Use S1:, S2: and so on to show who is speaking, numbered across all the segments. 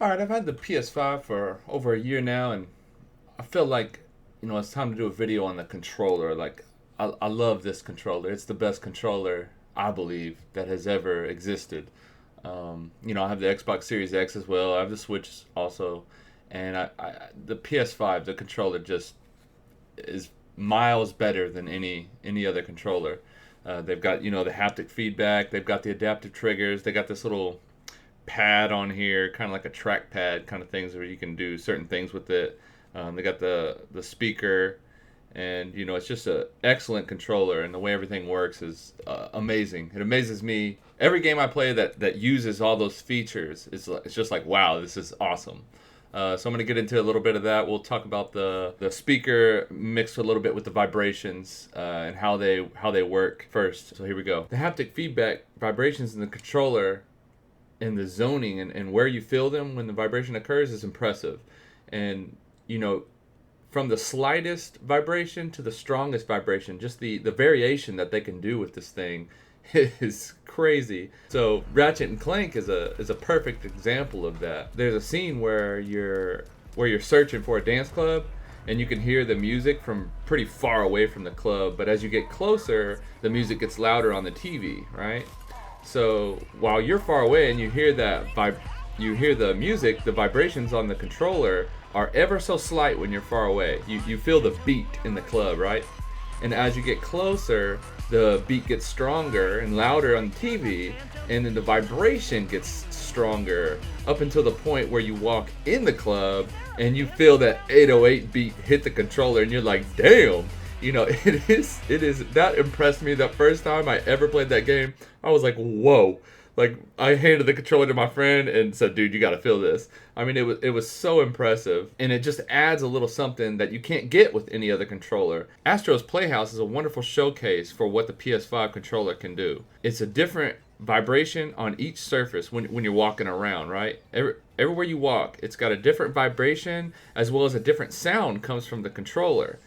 S1: All right, I've had the PS5 for over a year now, and I feel like, it's time to do a video on the controller. Like, I love this controller. It's the best controller, I believe, that has ever existed. I have the Xbox Series X as well. I have the Switch also. And the PS5, the controller just is miles better than any other controller. They've got, the haptic feedback. They've got the adaptive triggers. They got this little pad on here, kind of like a trackpad kind of things where you can do certain things with it. They got the speaker, and it's just a excellent controller, and the way everything works is amazing. It amazes me. Every game I play that uses all those features, it's just like, wow, this is awesome. So I'm going to get into a little bit of that. We'll talk about the speaker mixed a little bit with the vibrations and how they work first. So here we go. The haptic feedback vibrations in the controller and the zoning and where you feel them when the vibration occurs is impressive. And from the slightest vibration to the strongest vibration, just the variation that they can do with this thing is crazy. So Ratchet and Clank is a perfect example of that. There's a scene where you're searching for a dance club, and you can hear the music from pretty far away from the club, but as you get closer, the music gets louder on the TV, right? So while you're far away and you hear you hear the music, the vibrations on the controller are ever so slight when you're far away. You feel the beat in the club, right? And as you get closer, the beat gets stronger and louder on the TV, and then the vibration gets stronger up until the point where you walk in the club and you feel that 808 beat hit the controller, and you're like, damn. It is that impressed me. The first time I ever played that game, I was like, whoa. Like, I handed the controller to my friend and said, dude, you got to feel this. I mean, it was so impressive, and it just adds a little something that you can't get with any other controller. Astro's Playhouse is a wonderful showcase for what the PS5 controller can do. It's a different vibration on each surface when you're walking around, right? Everywhere you walk, it's got a different vibration, as well as a different sound comes from the controller.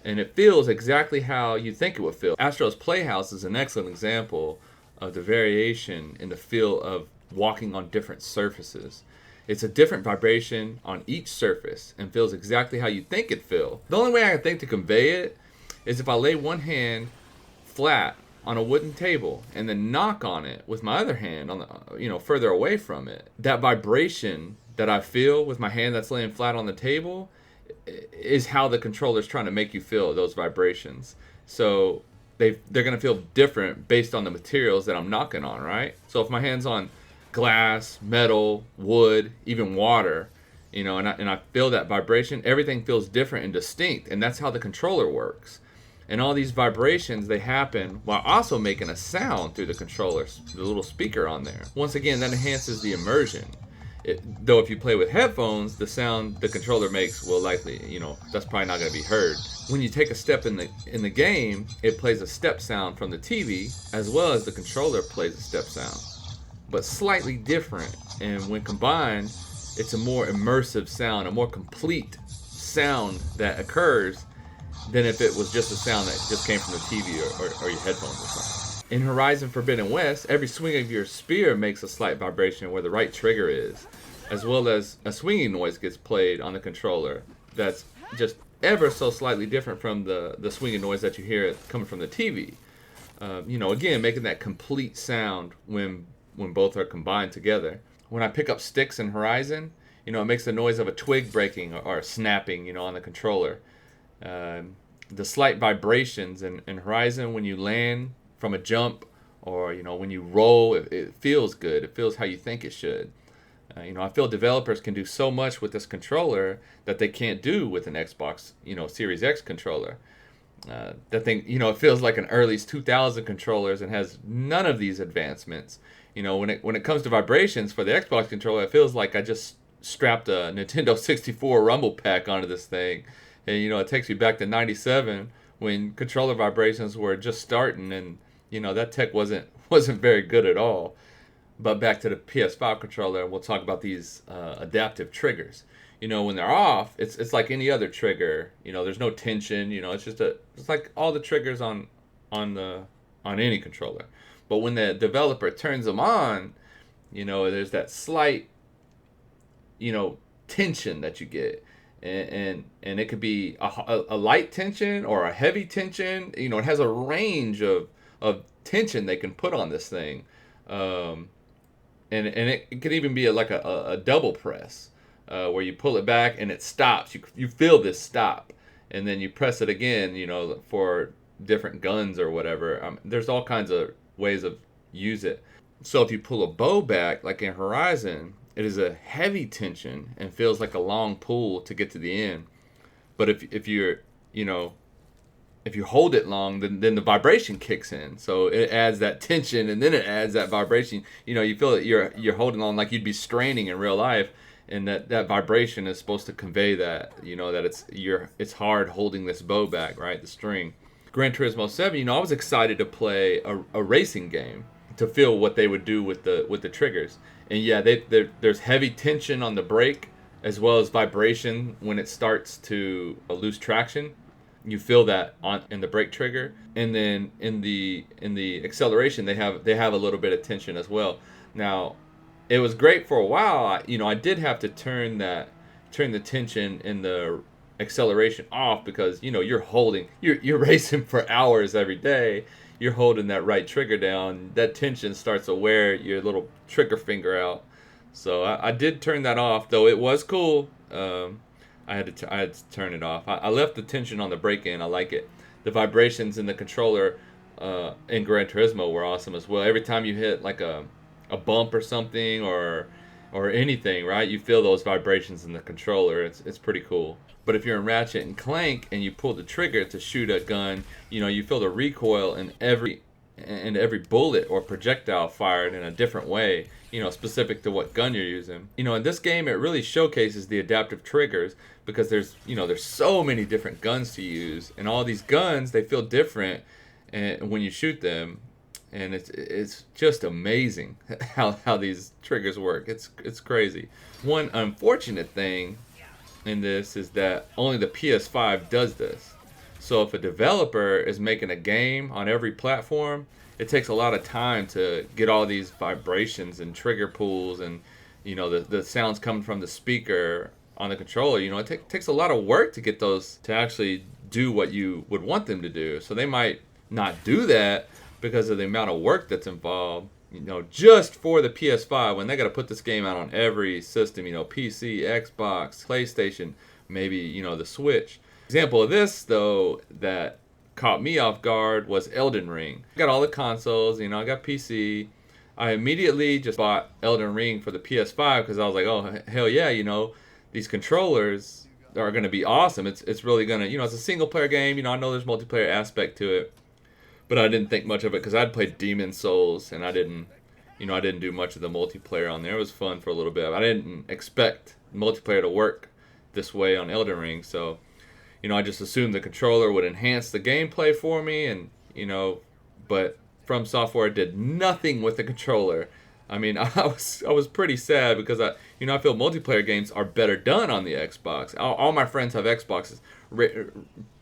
S1: And it feels exactly how you think it would feel. Astro's Playhouse is an excellent example of the variation in the feel of walking on different surfaces. It's a different vibration on each surface and feels exactly how you think it feels. The only way I can think to convey it is if I lay one hand flat on a wooden table and then knock on it with my other hand on the further away from it. That vibration that I feel with my hand that's laying flat on the table is how the controller's trying to make you feel those vibrations. So they're going to feel different based on the materials that I'm knocking on, right? So if my hand's on glass, metal, wood, even water, and I feel that vibration, everything feels different and distinct, and that's how the controller works. And all these vibrations, they happen while also making a sound through the controller, the little speaker on there. Once again, that enhances the immersion. Though if you play with headphones, the sound the controller makes will likely, that's probably not going to be heard. When you take a step in the game, it plays a step sound from the TV, as well as the controller plays a step sound, but slightly different. And when combined, it's a more immersive sound, a more complete sound that occurs than if it was just a sound that just came from the TV or your headphones or something. In Horizon Forbidden West, every swing of your spear makes a slight vibration where the right trigger is, as well as a swinging noise gets played on the controller that's just ever so slightly different from the swinging noise that you hear coming from the TV. Again, making that complete sound when both are combined together. When I pick up sticks in Horizon, it makes the noise of a twig breaking or snapping, on the controller. The slight vibrations in Horizon when you land from a jump, or when you roll, it feels good. It feels how you think it should. I feel developers can do so much with this controller that they can't do with an Xbox, Series X controller. That thing, it feels like an early 2000 controllers and has none of these advancements. When it comes to vibrations for the Xbox controller, it feels like I just strapped a Nintendo 64 Rumble Pack onto this thing, and it takes me back to '97 when controller vibrations were just starting, and that tech wasn't very good at all. But back to the PS5 controller, we'll talk about these adaptive triggers. When they're off, it's like any other trigger. There's no tension. It's like all the triggers on any controller. But when the developer turns them on, there's that slight tension that you get. And it could be a light tension or a heavy tension. It has a range of tension they can put on this thing. And it could even be like a double press, where you pull it back and it stops. You feel this stop, and then you press it again. For different guns or whatever. There's all kinds of ways of use it. So if you pull a bow back, like in Horizon, it is a heavy tension and feels like a long pull to get to the end. But if you're if you hold it long, then the vibration kicks in. So it adds that tension, and then it adds that vibration. You feel that you're holding on like you'd be straining in real life, and that vibration is supposed to convey that that it's hard holding this bow back, right? The string. Gran Turismo 7, I was excited to play a racing game to feel what they would do with the triggers. And yeah, there's heavy tension on the brake as well as vibration when it starts to lose traction. You feel that in the brake trigger, and then in the acceleration they have a little bit of tension as well. Now, it was great for a while. I did have to turn the tension in the acceleration off because you're racing for hours every day. You're holding that right trigger down. That tension starts to wear your little trigger finger out. So I did turn that off, though it was cool. I had to turn it off. I left the tension on the brake in. I like it. The vibrations in the controller in Gran Turismo were awesome as well. Every time you hit like a bump or something or anything, right? You feel those vibrations in the controller. It's pretty cool. But if you're in Ratchet and Clank and you pull the trigger to shoot a gun, you feel the recoil in every bullet or projectile fired in a different way, specific to what gun you're using. In this game, it really showcases the adaptive triggers because there's so many different guns to use, and all these guns, they feel different when you shoot them, and it's just amazing how these triggers work. It's crazy. One unfortunate thing in this is that only the PS5 does this. So if a developer is making a game on every platform, it takes a lot of time to get all these vibrations and trigger pulls and the sounds coming from the speaker on the controller. It takes a lot of work to get those to actually do what you would want them to do. So they might not do that because of the amount of work that's involved. Just for the PS5, when they got to put this game out on every system, PC, Xbox, PlayStation, maybe, the Switch. Example of this, though, that caught me off guard was Elden Ring. I got all the consoles, I got PC. I immediately just bought Elden Ring for the PS5 because I was like, oh, hell yeah, these controllers are going to be awesome. It's really going to, it's a single-player game. I know there's multiplayer aspect to it. But I didn't think much of it because I'd played Demon Souls and I didn't do much of the multiplayer on there. It was fun for a little bit. I didn't expect multiplayer to work this way on Elden Ring, so I just assumed the controller would enhance the gameplay for me, and but From Software did nothing with the controller. I mean, I was pretty sad because I feel multiplayer games are better done on the Xbox. All my friends have Xboxes.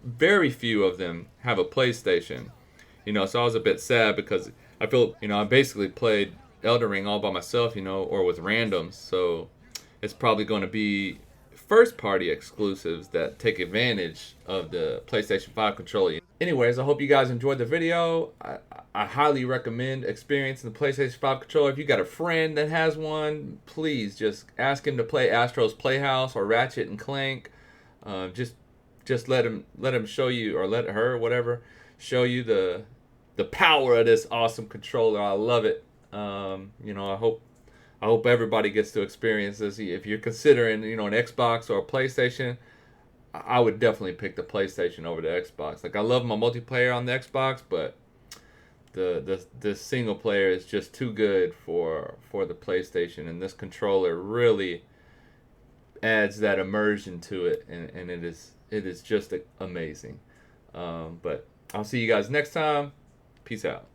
S1: Very few of them have a PlayStation. So I was a bit sad because I feel, I basically played Elden Ring all by myself, or with randoms. So it's probably going to be first-party exclusives that take advantage of the PlayStation 5 controller. Anyways, I hope you guys enjoyed the video. I highly recommend experiencing the PlayStation 5 controller. If you got a friend that has one, please just ask him to play Astro's Playhouse or Ratchet and Clank. Just let him show you, or let her, whatever, show you the power of this awesome controller. I love it. I hope everybody gets to experience this. If you're considering, an Xbox or a PlayStation, I would definitely pick the PlayStation over the Xbox. Like, I love my multiplayer on the Xbox, but the single player is just too good for the PlayStation, and this controller really adds that immersion to it, and it is just amazing. But I'll see you guys next time. Peace out.